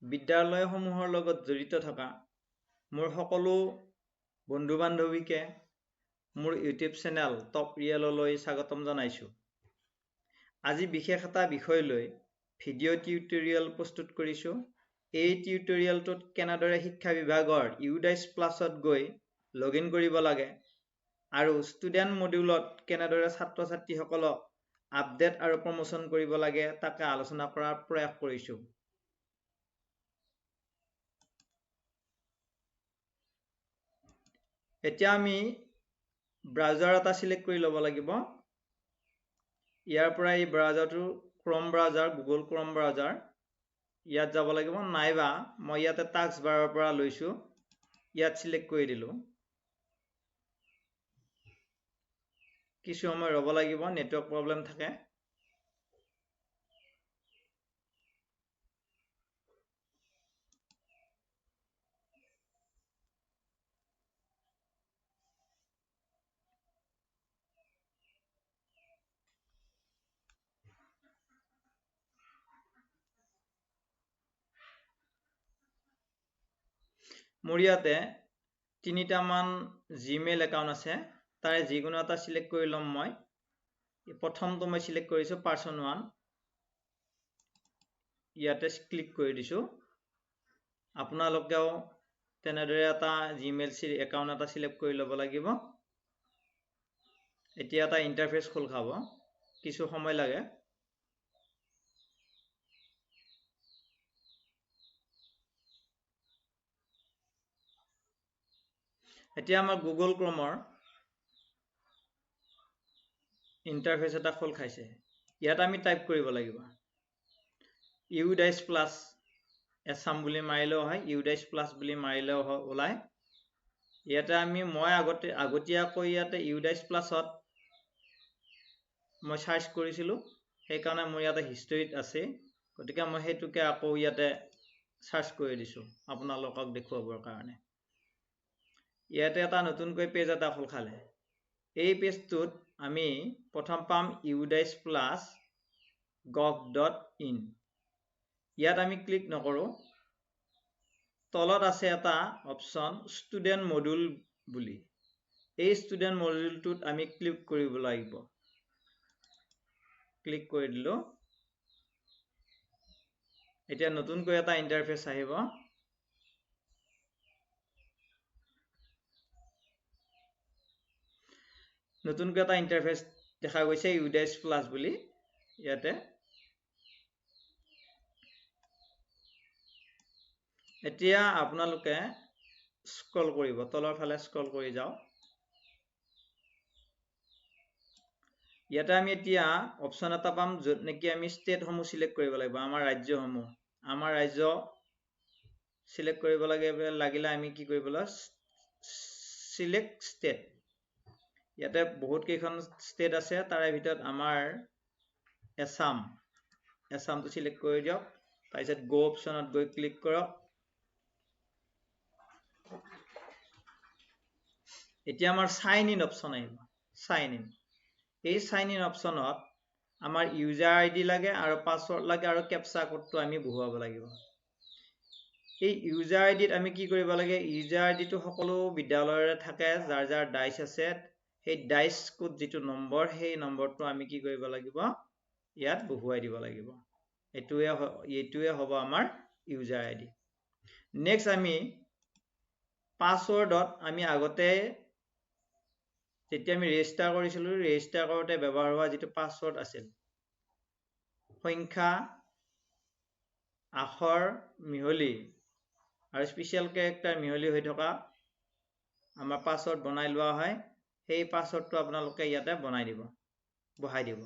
বিদ্যালয়সমূহৰ লগত জড়িত থকা মোৰ সকলো বন্ধু বান্ধৱীকে মোৰ ইউটিউব চেনেল টপ ৰিয়েললৈ স্বাগতম জনাইছোঁ। আজি বিশেষ এটা বিষয় লৈ ভিডিঅ' টিউটৰিয়েল প্ৰস্তুত কৰিছোঁ। এই টিউটৰিয়েলটোত কেনেদৰে শিক্ষা বিভাগৰ ইউডাইছ প্লাছত গৈ লগইন কৰিব লাগে আৰু ষ্টুডেণ্ট মডিউলত কেনেদৰে ছাত্ৰ ছাত্ৰীসকলক আপডেট আৰু প্ৰমোচন কৰিব লাগে তাকে আলোচনা কৰাৰ প্ৰয়াস কৰিছোঁ। এতিয়া আমি ব্ৰাউজাৰ এটা সিলেক্ট কৰি ল'ব লাগিব। ইয়াৰ পৰা এই ব্ৰাউজাৰটো ক্ৰম ব্ৰাউজাৰ, গুগল ক্ৰম ব্ৰাউজাৰ, ইয়াত যাব লাগিব, নাইবা মই ইয়াতে টাস্ক বাৰৰ পৰা লৈছোঁ, ইয়াত সিলেক্ট কৰি দিলোঁ। কিছু সময় ৰ'ব লাগিব, নেটৱৰ্ক প্ৰব্লেম থাকে। মোৰ ইয়াতে 3টামান জিমেইল একাউণ্ট আছে, তাৰে যিকোনো এটা সিলেক্ট কৰি ল'ম। মই প্ৰথমটো মই সিলেক্ট কৰিছোঁ, পাৰ্চন 1, ইয়াতে ক্লিক কৰি দিছোঁ। আপোনালোকেও তেনেদৰে এটা জিমেইল একাউণ্ট এটা সিলেক্ট কৰি ল'ব লাগিব। এতিয়া এটা ইণ্টাৰফেচ খোল খাব, কিছু সময় লাগে। এতিয়া আমাৰ গুগল ক্ৰমৰ ইণ্টাৰফেচ এটা খোল খাইছে। ইয়াত আমি টাইপ কৰিব লাগিব ইউডাইছ প্লাছ, এছাম বুলি মাৰিলেও হয়, ইউডাইছ প্লাছ বুলি মাৰিলেও ওলায়। ইয়াতে মই আগতীয়াকৈ ইয়াতে ইউডাইছ প্লাছত মই চাৰ্চ কৰিছিলোঁ, সেইকাৰণে মোৰ ইয়াতে হিষ্টৰীত আছে, গতিকে মই সেইটোকে আকৌ ইয়াতে চাৰ্চ কৰি দিছোঁ আপোনালোকক দেখুৱাবৰ কাৰণে। ইয়াতে এটা নতুনকৈ পেজ এটা খোল খালে। এই পেজটোত আমি প্ৰথম পাম udise plus gov.in। ইয়াত আমি ক্লিক নকৰোঁ। তলত আছে এটা অপশ্যন ষ্টুডেণ্ট মডিউল বুলি। এই ষ্টুডেণ্ট মডিউলটোত আমি ক্লিক কৰিব লাগিব। ক্লিক কৰি দিলোঁ। এতিয়া নতুনকৈ এটা ইণ্টাৰফেচ আহিব। নতুনকৈ এটা ইণ্টাৰফেচ দেখা গৈছে ইউডাইছ প্লাছ বুলি। ইয়াতে এতিয়া আপোনালোকে স্ক্ৰল কৰিব, তলৰ ফালে স্ক্ৰল কৰি যাওক। ইয়াতে আমি এতিয়া অপশ্যন এটা পাম, য'ত নেকি আমি ষ্টেটসমূহ সিলেক্ট কৰিব লাগিব, আমাৰ ৰাজ্যসমূহ। আমাৰ ৰাজ্য সিলেক্ট কৰিব লাগিলে আমি কি কৰিব লাগিব, সিলেক্ট ষ্টেট। ইয়াতে বহুত কেইখন ষ্টেট আছে, তাৰে ভিতৰত আমাৰ এছামটো সিলেক্ট কৰি দিয়ক। তাৰপিছত গো অপশ্যনত গৈ ক্লিক কৰক। এতিয়া আমাৰ সাইন ইন অপশ্যন আহিব। সাইন ইন, এই সাইন ইন অপশ্যনত আমাৰ ইউজাৰ আইডি লাগে আৰু পাছৱৰ্ড লাগে আৰু কেপচা কোডটো আমি বহুৱাব লাগিব। এই ইউজাৰ আইডিত আমি কি কৰিব লাগে, ইউজাৰ আইডিটো সকলো বিদ্যালয়ৰে থাকে, যাৰ যাৰ ডাইচ আছে, সেই ডাইচ কোড যিটো নম্বৰ, সেই নম্বৰটো আমি কি কৰিব লাগিব, ইয়াত বহুৱাই দিব লাগিব। এইটোৱে হ'ব আমাৰ ইউজাৰ আইডি। নেক্সট আমি পাছৱৰ্ডত আমি আগতে যেতিয়া আমি ৰেজিষ্টাৰ কৰিছিলোঁ, ৰেজিষ্টাৰ কৰোঁতে ব্যৱহাৰ হোৱা যিটো পাছৱৰ্ড আছিল, সংখ্যা, আখৰ মিহলি আৰু স্পেচিয়েল কেৰেক্টাৰ মিহলি হৈ থকা আমাৰ পাছৱৰ্ড বনাই লোৱা হয়। সেই পাছৱৰ্ডটো আপোনালোকে ইয়াতে বহাই দিব।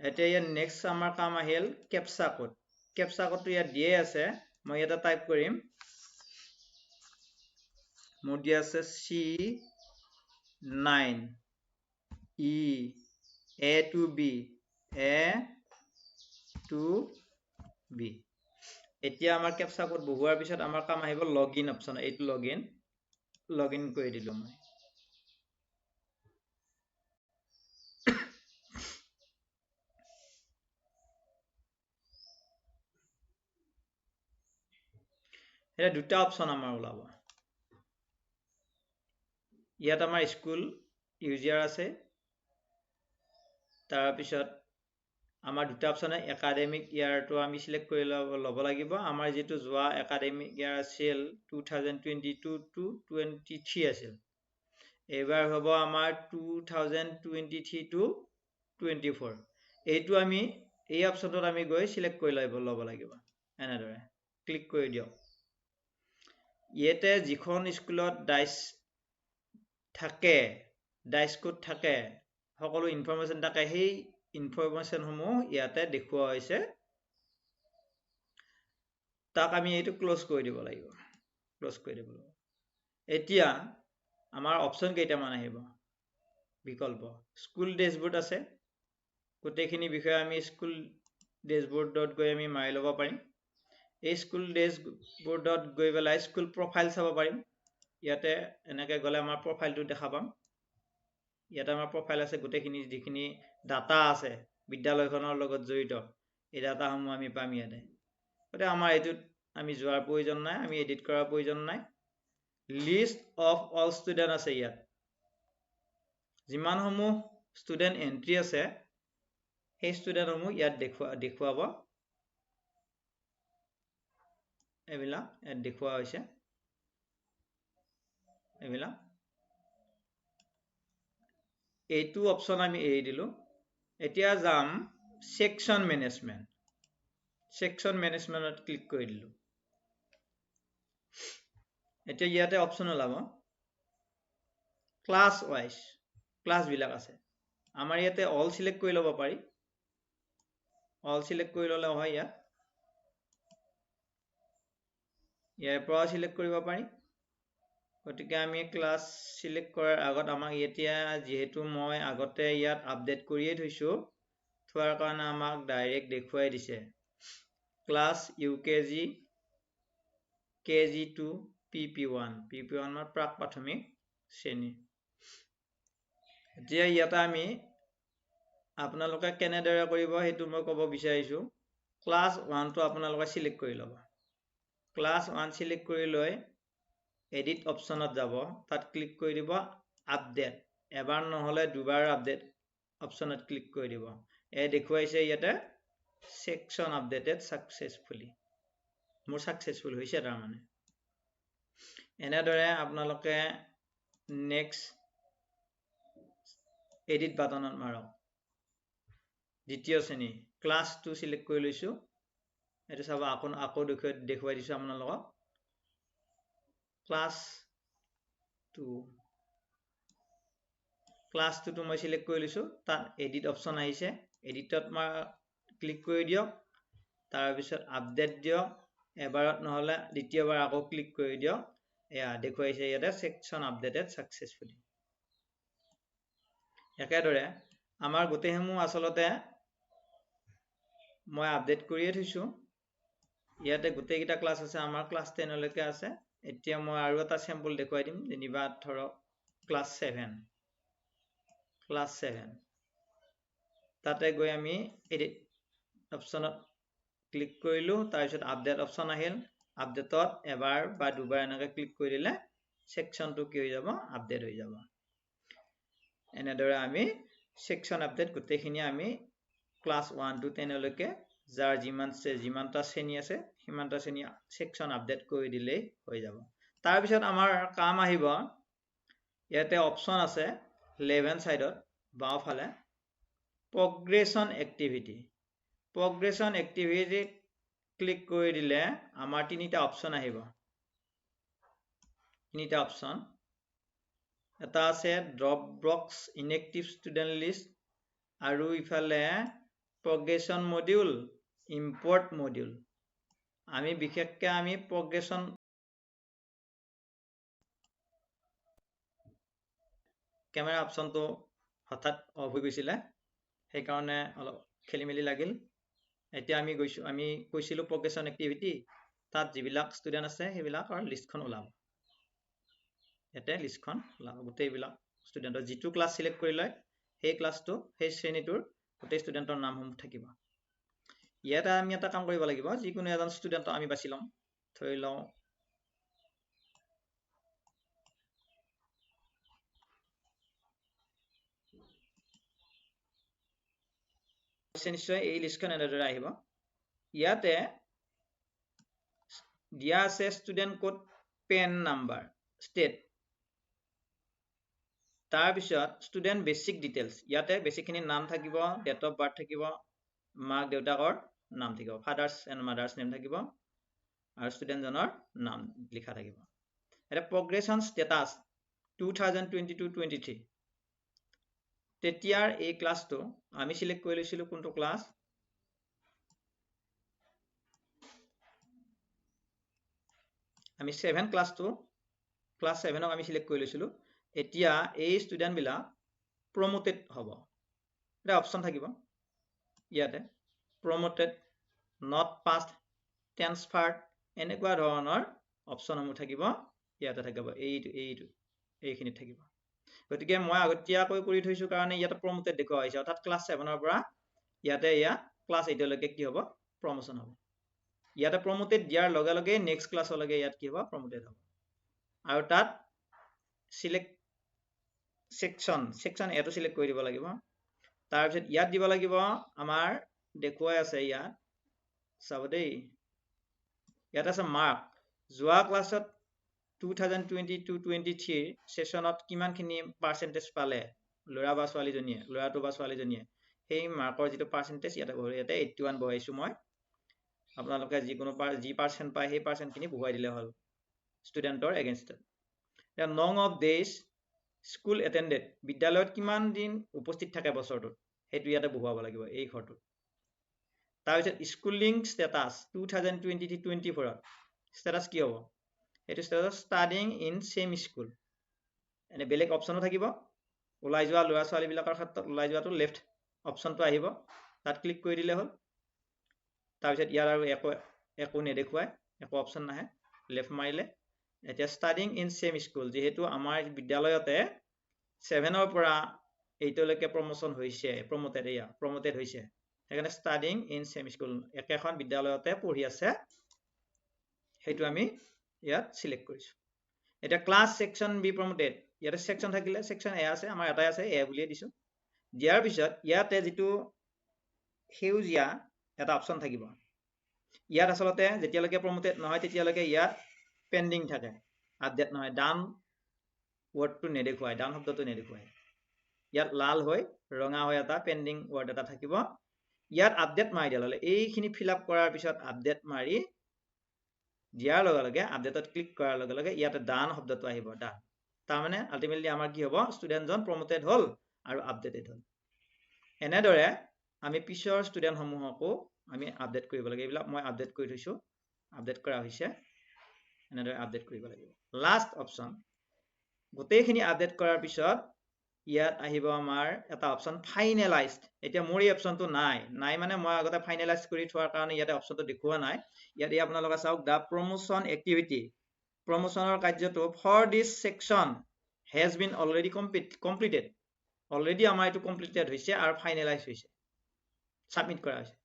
এতিয়া ইয়াত নেক্সট আমাৰ কাম আহিল কেপচা কোড। কেপচা কোডটো ইয়াত দিয়ে আছে, মই ইয়াতে টাইপ কৰিম। মোৰ দিয়া আছে C9 E A to B A to B। এতিয়া আমাৰ কেপচা কোড বহুৱাৰ পিছত আমাৰ কাম আহিব লগইন অপশ্যন। এইটো লগইন কৰি দিলোঁ মই। এটা দুটা অপচন আমাৰ ওলাব ইয়াত আমাৰ স্কুল ইউজাৰ আছে তাৰ পিছত আমাৰ দুটা অপচনে একাডেমিক ইয়াৰটো আমি সিলেক্ট কৰি ল'ব লাগিব আমাৰ যেটো যোৱা একাডেমিক ইয়াৰ আছিল 2022 to 23 আছিল এবাৰ হ'ব আমাৰ 2023 to 24 এইটো আমি এই অপচনটোত আমি গৈ সিলেক্ট কৰি ল'ব লাগিব এনেদৰে ক্লিক কৰি দিয়ক ইয়াতে যিখন স্কুলত ডাইচ থাকে ডাইচ কোড থাকে সকলো ইনফৰমেশন থাকে সেই ইনফৰমেশন সমূহ ইয়াতে দেখুওৱা হৈছে তাক আমি এইটো ক্লোজ কৰি দিব লাগিব এতিয়া আমাৰ অপচন কেইটামান আহিব বিকল্প স্কুল ডেশবোৰ্ড আছে গোটেইখিনি বিষয় আমি স্কুল ডেশবোৰ্ডত গৈ আমি মাৰি ল'ব পাৰিম এই স্কুল ডেশবোৰ্ডত গৈ পেলাই স্কুল প্ৰফাইল চাব পাৰিম ইয়াতে এনেকৈ গ'লে আমাৰ প্ৰফাইলটো দেখা পাম ইয়াতে আমাৰ প্ৰফাইল আছে গোটেইখিনি যিখিনি ডাটা আছে বিদ্যালয়খনৰ লগত জড়িত এই ডাটাসমূহ আমি পাম ইয়াতে গতিকে আমাৰ এইটোত আমি যোৱাৰ প্ৰয়োজন নাই আমি এডিট কৰাৰ প্ৰয়োজন নাই লিষ্ট অফ অল ষ্টুডেণ্ট আছে ইয়াত যিমানসমূহ ষ্টুডেণ্ট এন্ট্ৰি আছে সেই ষ্টুডেণ্টসমূহ ইয়াত দেখুৱাব এইবিলাক ইয়াত দেখুওৱা হৈছে এইবিলাক এইটো অপচন আমি এৰি দিলো এতিয়া যাম সেকশন মেনেজমেন্টত ক্লিক কৰি দিলো এতিয়া ইয়াতে অপচন ওলাব ক্লাছ ওয়াইজ ক্লাছ বিলাক আছে আমাৰ ইয়াতে অল সিলেক্ট কৰি ল'ব পাৰি অল সিলেক্ট কৰি ল'লে হয় ইয়াৰ পৰা সিলেক্ট কৰিব পাৰি গতিকে আমি ক্লাছ সিলেক্ট কৰাৰ আগত আমাক এতিয়া যেহেতু মই আগতে ইয়াত আপডেট কৰিয়ে থৈছো থোৱাৰ কাৰণে আমাক ডাইৰেক্ট দেখুৱাই দিছে ক্লাছ ইউকেজি KG2 PP1 আমাৰ প্ৰাক প্ৰাথমিক শ্ৰেণী এতিয়া ইয়াতে আমি আপোনালোকে কেনেদৰে কৰিব সেইটো মই ক'ব বিচাৰিছো ক্লাছ 1 টো আপোনালোকে সিলেক্ট কৰি ল'ব ক্লাছ 1 সিলেক্ট কৰি লৈ এডিট অপচনত যাব তাত ক্লিক কৰি দিব আপডেট এবাৰ নহলে দুবাৰ আপডেট অপচনত ক্লিক কৰি দিব এই দেখুৱাইছে ইয়াতে সেকশন আপডেটেড সাকসেসফুলি মোৰ সাকসেসফুল হৈছে তাৰ মানে এনেদৰে আপোনালোকে নেক্সট এডিট বাটনত মাৰক দ্বিতীয় শ্ৰেণী ক্লাছ 2 সিলেক্ট কৰি লৈছো এটো চাব আকৌ দেখুৱাই দিছো আপোনালোকক ক্লাছ 2 টো মই সিলেক্ট কৰি লৈছো তাত এডিট অপচন আহিছে এডিটত মই ক্লিক কৰি দিয়ক তাৰ পিছত আপডেট দিয়ক এবাৰত নহলে দ্বিতীয়বাৰ আকৌ ক্লিক কৰি দিয়ক এয়া দেখুৱাইছে ইয়াতে সেকশন আপডেটেড সাকসেসফুলি একেদৰে আমাৰ গোটেইসমূহ আচলতে মই আপডেট কৰিয়ে থৈছো ইয়াতে গোটেইকেইটা ক্লাছ আছে আমাৰ ক্লাছ 10 লৈকে আছে এতিয়া মই আৰু এটা স্যাম্পল দেখুৱাই দিম যেনিবা ধৰক ক্লাছ 7 তাতে গৈ আমি এডিট অপচনত ক্লিক কৰিলো তাৰ পিছত আপডেট অপচন আহিল আপডেটত এবাৰ বা দুবাৰ এনেকৈ ক্লিক কৰি দিলে সেকশনটো কি হৈ যাব আপডেট হৈ যাব এনেদৰে আমি সেকশন আপডেট গোটেইখিনি আমি ক্লাছ 1 to 10 লৈকে যাৰ যিমানটা শ্ৰেণী আছে সিমানটা শ্ৰেণী সেকশন আপডেট কৰি দিলেই হৈ যাব তাৰ পিছত আমাৰ কাম আহিব ইয়াতে অপচন আছে লেফট হেণ্ড সাইডত বাওঁফালে progression activity ক্লিক কৰি দিলে আমাৰ তিনিটা অপচন আহিব তিনিটা অপচন এটা আছে drop box inactive student list আৰু ইফালে progression মডিউল ইম্পৰ্ট মডিউল আমি বিশেষকৈ আমি progression ক্যামেৰা অপচনটো হঠাৎ অফ হৈ গৈছিলে সেই কাৰণে অলপ খেলিমেলি লাগিল এতিয়া আমি কৈছিলো progression activity তাত যিবিলাক ষ্টুডেণ্ট আছে সেইবিলাকৰ লিষ্টখন ওলাব ইয়াতে লিষ্টখন ওলাব গোটেইবিলাক ষ্টুডেণ্টৰ যিটো ক্লাছ সিলেক্ট কৰি লয় সেই ক্লাছটো সেই শ্ৰেণীটোৰ গোটেই ষ্টুডেণ্টৰ নামসমূহ থাকিব ইয়াতে আমি এটা কাম কৰিব লাগিব যিকোনো এজন ষ্টুডেণ্ট আমি বাছি লম ধৰি লওঁ পাইছে নিশ্চয় এই লিষ্টখন এনেদৰে আহিব ইয়াতে দিয়া আছে student code pen number state তাৰ পিছত ষ্টুডেণ্ট বেসিক ডিটেইলছ ইয়াতে বেসিকখিনি নাম থাকিব ডেট অফ বাৰ্থ থাকিব মাক দেউতাকৰ নাম থাকিব ফাদাৰ্স এণ্ড মাদাৰ্স নেম থাকিব আৰু ষ্টুডেণ্ট জনৰ নাম লিখা থাকিব এটা প্ৰগ্ৰেছন ষ্টেটাছ 2022-23 তেতিয়াৰ এই ক্লাছটো আমি সিলেক্ট কৰি লৈছিলো কোনটো ক্লাছ আমি 7 ক্লাছটো ক্লাছ 7ক আমি সিলেক্ট কৰি লৈছিলো এতিয়া এই ষ্টুডেণ্ট বিলা প্ৰমোটেড হ'ব এটা অপচন থাকিব ইয়াতে প্ৰমোটেড not passed transferred এনেকুৱা ধৰণৰ অপচনসমূহ থাকিব ইয়াতে থাকিব এইখিনি থাকিব গতিকে মই আগতীয়াকৈ কৰি থৈছো কাৰণে ইয়াতে প্ৰমোটেড দেখুৱা হৈছে অৰ্থাৎ ক্লাছ 7ৰ পৰা ইয়াতে ক্লাছ 8 লৈকে কি হ'ব প্ৰমোশন হ'ব ইয়াতে প্ৰমোটেড দিয়াৰ লগে লগে নেক্সট ক্লাছলৈকে ইয়াত কি হ'ব প্ৰমোটেড হ'ব আৰু তাত সিলেক্ট সেকশন এটো সিলেক্ট কৰি দিব লাগিব তাৰ পিছত ইয়াত দিব লাগিব আমাৰ দেখুৱাই আছে ইয়াত চাব দেই ইয়াত আছে মাৰ্ক যোৱা ক্লাছত 2022-23 সেশনত কিমানখিনি পাৰ্সেন্টেজ পালে ল'ৰা বা ছোৱালীজনীয়ে ল'ৰাটো বা ছোৱালীজনীয়ে সেই মাৰ্কৰ যেটো পাৰ্সেন্টেজ ইয়াতে 81 বহাইছো মই আপোনালোকে যিকোনো যি পাৰ্সেন্ট পায় সেই পাৰ্সেন্টখিনি বহুৱাই দিলে হ'ল ষ্টুডেণ্টৰ এগেইনষ্টত এতিয়া নং অফ ডেজ স্কুল এটেন্ডেড বিদ্যালয়ত কিমান দিন উপস্থিত থাকে বছৰটোত হেতু ইয়াতে বহুৱাব লাগিব এই ঘৰটো তাৰ পিছত স্কুলিং ষ্টেটাছ 2023-24 ষ্টেটাছ কি হ'ব এটো status studying in same school এনে বেলেগ অপচনো থাকিব ওলাই যোৱা ল'ৰা ছোৱালী বিলাকৰ ক্ষেত্ৰত ওলাই যোৱাটো লেফট অপচনটো আহিব তাত ক্লিক কৰি দিলে হ'ল তাৰ পিছত ইয়াৰ আৰু একো নেদেখুৱায় একো অপচন নাহে লেফট মাৰিলে এতিয়া ষ্টাডিং ইন সেম স্কুল যেহেতু আমাৰ বিদ্যালয়তে 7ৰ পৰা 8 লৈকে প্ৰমোশন হৈছে প্ৰমোটেড হৈছে সেইকাৰণে ষ্টাডিং ইন সেম স্কুল একেখন বিদ্যালয়তে পঢ়ি আছে হেতু আমি ইয়াত সিলেক্ট কৰিছো এটা ক্লাছ সেকশন বি প্ৰমোটেড ইয়াতে সেকশন থাকিলে সেকশন এ আছে আমাৰ এটাই আছে এ বুলিয়ে দিছো দিয়াৰ পিছত ইয়াতে যেটো হেউজিয়া এটা অপচন থাকিব ইয়াত আসলতে যেতিয়ালৈকে প্ৰমোটেড নহয় তেতিয়ালৈকে ইয়াত পেন্ডিং থাকে আপডেট নহয় ডান ওয়াৰ্ডটো নেদেখুৱায় ডান শব্দটো নেদেখুৱায় ইয়াত লাল হৈ ৰঙা হৈ এটা পেন্ডিং ওয়াৰ্ড এটা থাকিব ইয়াত আপডেট মাৰি দিলে হলে এইখিনি ফিল আপ কৰাৰ পিছত আপডেট মাৰি দিয়াৰ লগে লগে আপডেটত ক্লিক কৰাৰ লগে লগে ইয়াতে ডান শব্দটো আহিব ডান তাৰ মানে আলটিমেটলি আমাৰ কি হ'ব ষ্টুডেণ্টজন প্ৰমোটেড হ'ল আৰু আপডেটেড হ'ল এনেদৰে আমি পিছৰ ষ্টুডেণ্ট সমূহকো আমি আপডেট কৰিব লাগে এইবিলাক মই আপডেট কৰি থৈছো আপডেট কৰা হৈছে এনেদৰে আপডেট কৰিব লাগিব লাষ্ট অপচন গোটেইখিনি আপডেট কৰাৰ পিছত ইয়াত আহিব আমাৰ এটা অপচন ফাইনেলাইজড এতিয়া মোৰ এই অপচনটো নাই মানে মই আগতে ফাইনেলাইজ কৰি থোৱাৰ কাৰণে ইয়াতে অপচনটো দেখুৱা নাই ইয়াতে আপোনালোকে চাওক দা প্ৰমোশন এক্টিভিটি প্ৰমোশনৰ কাৰ্যটো for this section has been already completed already আমাৰ এটো কমপ্লিটেড হৈছে আৰু ফাইনেলাইজ হৈছে সাবমিট কৰা হৈছে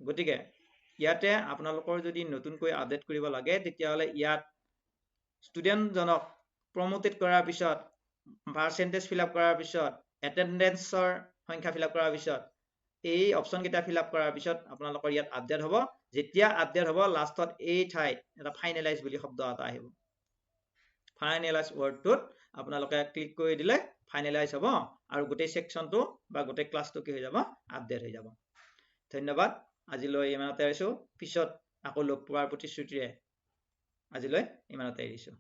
গতিকে ইয়াতে আপোনালোকৰ যদি নতুনকৈ আপডেট কৰিব লাগে তেতিয়া হলে ইয়াত ষ্টুডেণ্ট জনক প্ৰমোটেড কৰাৰ পিছত পাৰ্সেন্টেজ ফিল আপ কৰাৰ পিছত এটেন্ডেন্সৰ সংখ্যা ফিল আপ কৰাৰ পিছত এই অপচন কেইটা ফিল আপ কৰাৰ পিছত আপোনালোকৰ ইয়াত আপডেট হ'ব যেতিয়া আপডেট হ'ব লাষ্টত এই ঠাইত এটা ফাইনেলাইজ বুলি শব্দ এটা আহিব ফাইনেলাইজ ওয়ার্ডটোত আপোনালোকে ক্লিক কৰি দিলে ফাইনেলাইজ হ'ব আৰু গোটেই সেকশনটো বা গোটেই ক্লাছটো কি হৈ যাব আপডেট হৈ যাব ধন্যবাদ আজিলৈ ইমানতে এৰিছো পিছত আকৌ লগ পোৱাৰ প্ৰতিশ্ৰুতিৰে আজিলৈ ইমানতে এৰিছো